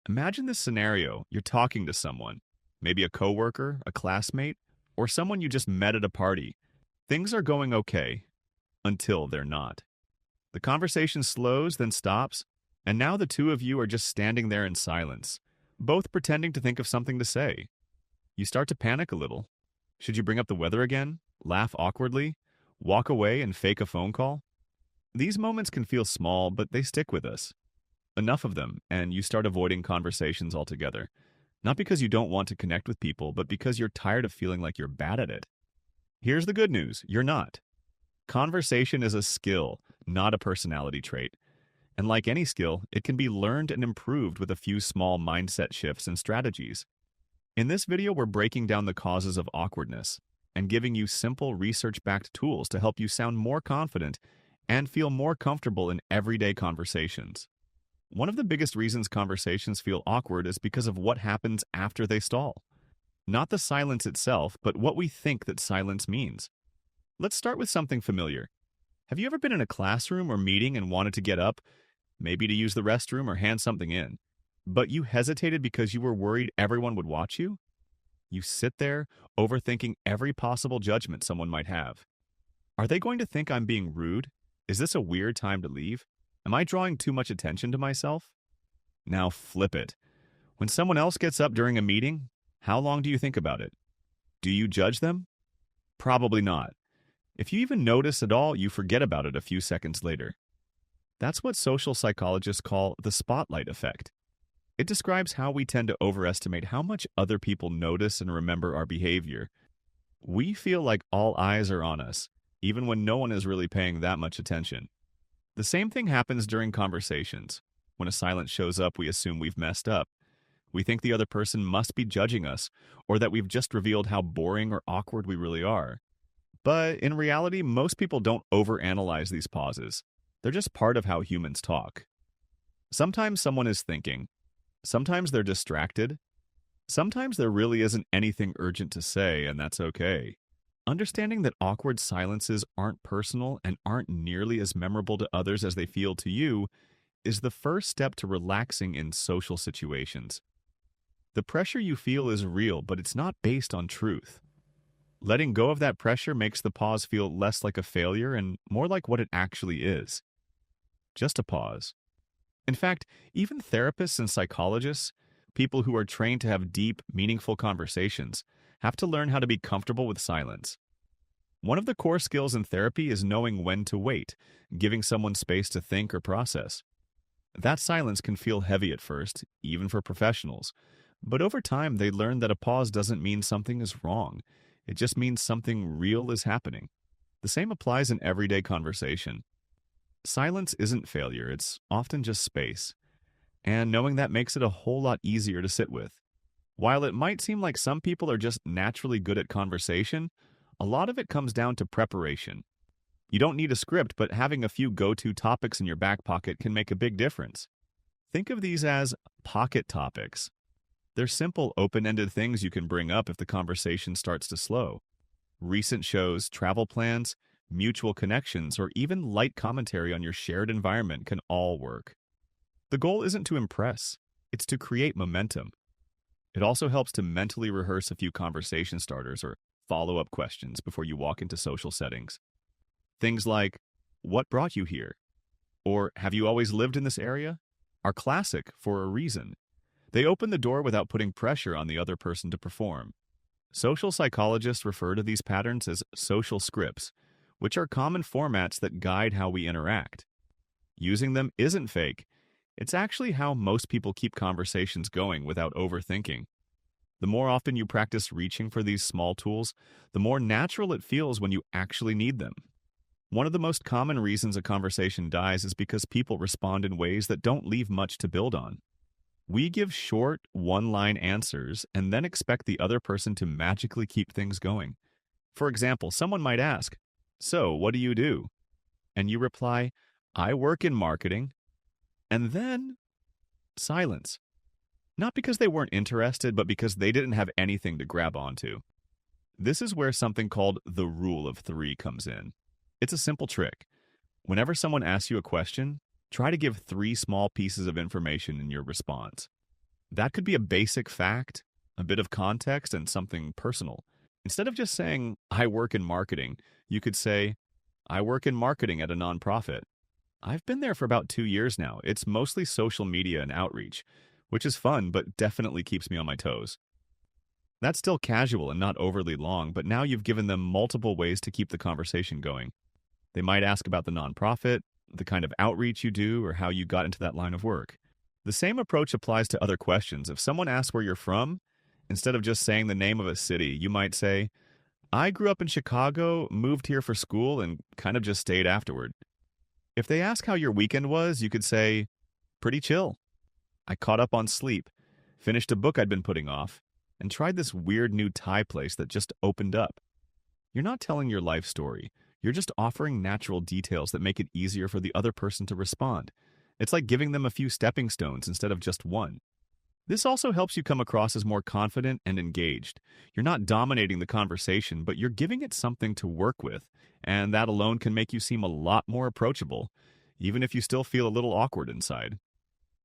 Imagine this scenario. You're talking to someone, maybe a coworker, a classmate, or someone you just met at a party. Things are going okay until they're not. The conversation slows, then stops, and now the two of you are just standing there in silence, both pretending to think of something to say. You start to panic a little. Should you bring up the weather again? Laugh awkwardly? Walk away and fake a phone call? These moments can feel small, but they stick with us. Enough of them, and you start avoiding conversations altogether. Not because you don't want to connect with people, but because you're tired of feeling like you're bad at it. Here's the good news, you're not. Conversation is a skill, not a personality trait. And like any skill, it can be learned and improved with a few small mindset shifts and strategies. In this video, we're breaking down the causes of awkwardness and giving you simple research-backed tools to help you sound more confident and feel more comfortable in everyday conversations. One of the biggest reasons conversations feel awkward is because of what happens after they stall. Not the silence itself, but what we think that silence means. Let's start with something familiar. Have you ever been in a classroom or meeting and wanted to get up, maybe to use the restroom or hand something in, but you hesitated because you were worried everyone would watch you? You sit there, overthinking every possible judgment someone might have. Are they going to think I'm being rude? Is this a weird time to leave? Am I drawing too much attention to myself? Now flip it. When someone else gets up during a meeting, how long do you think about it? Do you judge them? Probably not. If you even notice at all, you forget about it a few seconds later. That's what social psychologists call the spotlight effect. It describes how we tend to overestimate how much other people notice and remember our behavior. We feel like all eyes are on us, even when no one is really paying that much attention. The same thing happens during conversations. When a silence shows up, we assume we've messed up. We think the other person must be judging us, or that we've just revealed how boring or awkward we really are. But in reality, most people don't overanalyze these pauses. They're just part of how humans talk. Sometimes someone is thinking. Sometimes they're distracted. Sometimes there really isn't anything urgent to say, and that's okay. Understanding that awkward silences aren't personal and aren't nearly as memorable to others as they feel to you is the first step to relaxing in social situations. The pressure you feel is real, but it's not based on truth. Letting go of that pressure makes the pause feel less like a failure and more like what it actually is. Just a pause. In fact, even therapists and psychologists, people who are trained to have deep, meaningful conversations, have to learn how to be comfortable with silence. One of the core skills in therapy is knowing when to wait, giving someone space to think or process. That silence can feel heavy at first, even for professionals, but over time they learn that a pause doesn't mean something is wrong. It just means something real is happening. The same applies in everyday conversation. Silence isn't failure, it's often just space. And knowing that makes it a whole lot easier to sit with. While it might seem like some people are just naturally good at conversation, a lot of it comes down to preparation. You don't need a script, but having a few go-to topics in your back pocket can make a big difference. Think of these as pocket topics. They're simple, open-ended things you can bring up if the conversation starts to slow. Recent shows, travel plans, mutual connections, or even light commentary on your shared environment can all work. The goal isn't to impress, it's to create momentum. It also helps to mentally rehearse a few conversation starters or follow-up questions before you walk into social settings. Things like, "What brought you here?" or "Have you always lived in this area?" are classic for a reason. They open the door without putting pressure on the other person to perform. Social psychologists refer to these patterns as social scripts, which are common formats that guide how we interact. Using them isn't fake. It's actually how most people keep conversations going without overthinking. The more often you practice reaching for these small tools, the more natural it feels when you actually need them. One of the most common reasons a conversation dies is because people respond in ways that don't leave much to build on. We give short, one-line answers and then expect the other person to magically keep things going. For example, someone might ask, "So, what do you do?" And you reply, "I work in marketing." And then, silence. Not because they weren't interested, but because they didn't have anything to grab onto. This is where something called the rule of three comes in. It's a simple trick. Whenever someone asks you a question, try to give 3 small pieces of information in your response. That could be a basic fact, a bit of context, and something personal. Instead of just saying, I work in marketing, you could say, I work in marketing at a nonprofit. I've been there for about 2 years now. It's mostly social media and outreach, which is fun, but definitely keeps me on my toes. That's still casual and not overly long, but now you've given them multiple ways to keep the conversation going. They might ask about the nonprofit, the kind of outreach you do, or how you got into that line of work. The same approach applies to other questions. If someone asks where you're from, instead of just saying the name of a city, you might say, I grew up in Chicago, moved here for school, and kind of just stayed afterward. If they ask how your weekend was, you could say, pretty chill. I caught up on sleep, finished a book I'd been putting off, and tried this weird new Thai place that just opened up. You're not telling your life story. You're just offering natural details that make it easier for the other person to respond. It's like giving them a few stepping stones instead of just one. This also helps you come across as more confident and engaged. You're not dominating the conversation, but you're giving it something to work with, and that alone can make you seem a lot more approachable, even if you still feel a little awkward inside.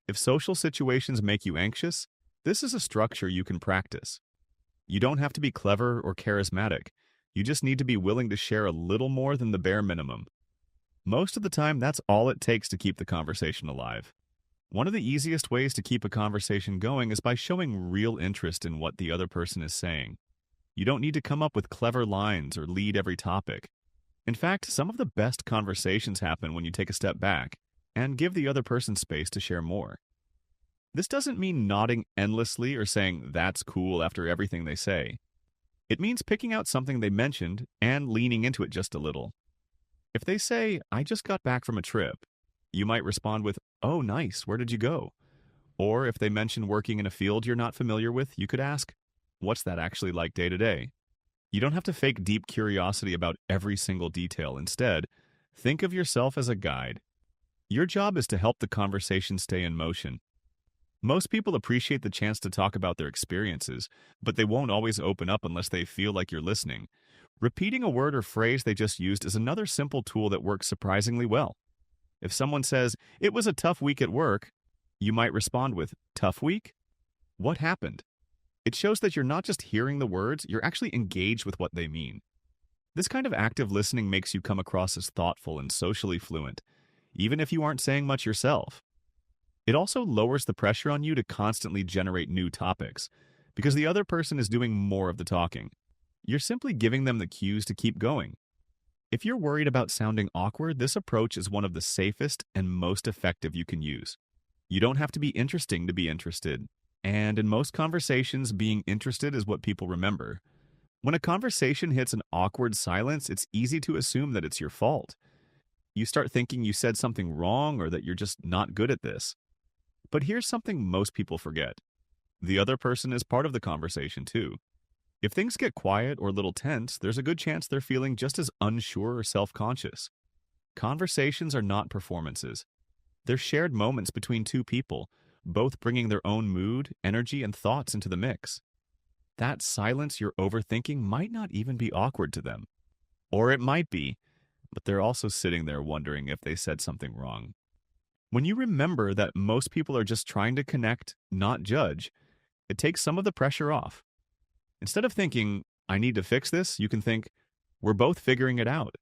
If social situations make you anxious, this is a structure you can practice. You don't have to be clever or charismatic. You just need to be willing to share a little more than the bare minimum. Most of the time, that's all it takes to keep the conversation alive. One of the easiest ways to keep a conversation going is by showing real interest in what the other person is saying. You don't need to come up with clever lines or lead every topic. In fact, some of the best conversations happen when you take a step back and give the other person space to share more. This doesn't mean nodding endlessly or saying, that's cool after everything they say. It means picking out something they mentioned and leaning into it just a little. If they say, I just got back from a trip, you might respond with, oh, nice, where did you go? Or if they mention working in a field you're not familiar with, you could ask, what's that actually like day to day? You don't have to fake deep curiosity about every single detail. Instead, think of yourself as a guide. Your job is to help the conversation stay in motion. Most people appreciate the chance to talk about their experiences, but they won't always open up unless they feel like you're listening. Repeating a word or phrase they just used is another simple tool that works surprisingly well. If someone says, it was a tough week at work, you might respond with, tough week? What happened? It shows that you're not just hearing the words, you're actually engaged with what they mean. This kind of active listening makes you come across as thoughtful and socially fluent, even if you aren't saying much yourself. It also lowers the pressure on you to constantly generate new topics, because the other person is doing more of the talking. You're simply giving them the cues to keep going. If you're worried about sounding awkward, this approach is one of the safest and most effective you can use. You don't have to be interesting to be interested, and in most conversations, being interested is what people remember. When a conversation hits an awkward silence, it's easy to assume that it's your fault. You start thinking you said something wrong or that you're just not good at this. But here's something most people forget. The other person is part of the conversation too. If things get quiet or a little tense, there's a good chance they're feeling just as unsure or self-conscious. Conversations are not performances. They're shared moments between two people, both bringing their own mood, energy, and thoughts into the mix. That silence you're overthinking might not even be awkward to them. Or it might be, but they're also sitting there wondering if they said something wrong. When you remember that most people are just trying to connect, not judge, it takes some of the pressure off. Instead of thinking, I need to fix this, you can think, we're both figuring it out.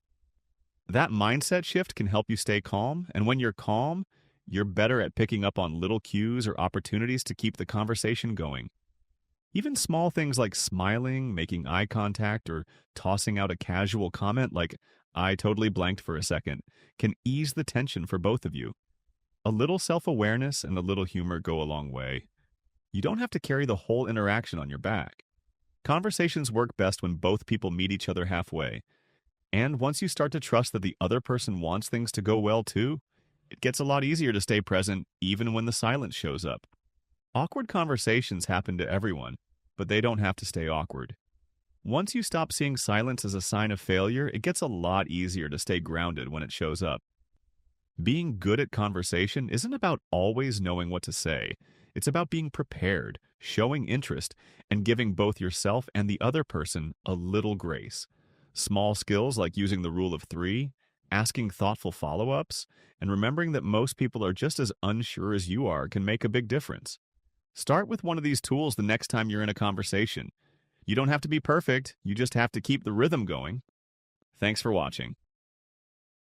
That mindset shift can help you stay calm, and when you're calm, you're better at picking up on little cues or opportunities to keep the conversation going. Even small things like smiling, making eye contact, or tossing out a casual comment like, I totally blanked for a second, can ease the tension for both of you. A little self-awareness and a little humor go a long way. You don't have to carry the whole interaction on your back. Conversations work best when both people meet each other halfway. And once you start to trust that the other person wants things to go well too, it gets a lot easier to stay present even when the silence shows up. Awkward conversations happen to everyone, but they don't have to stay awkward. Once you stop seeing silence as a sign of failure, it gets a lot easier to stay grounded when it shows up. Being good at conversation isn't about always knowing what to say. It's about being prepared, showing interest, and giving both yourself and the other person a little grace. Small skills like using the rule of 3, asking thoughtful follow-ups, and remembering that most people are just as unsure as you are can make a big difference. Start with one of these tools the next time you're in a conversation. You don't have to be perfect, you just have to keep the rhythm going. Thanks for watching.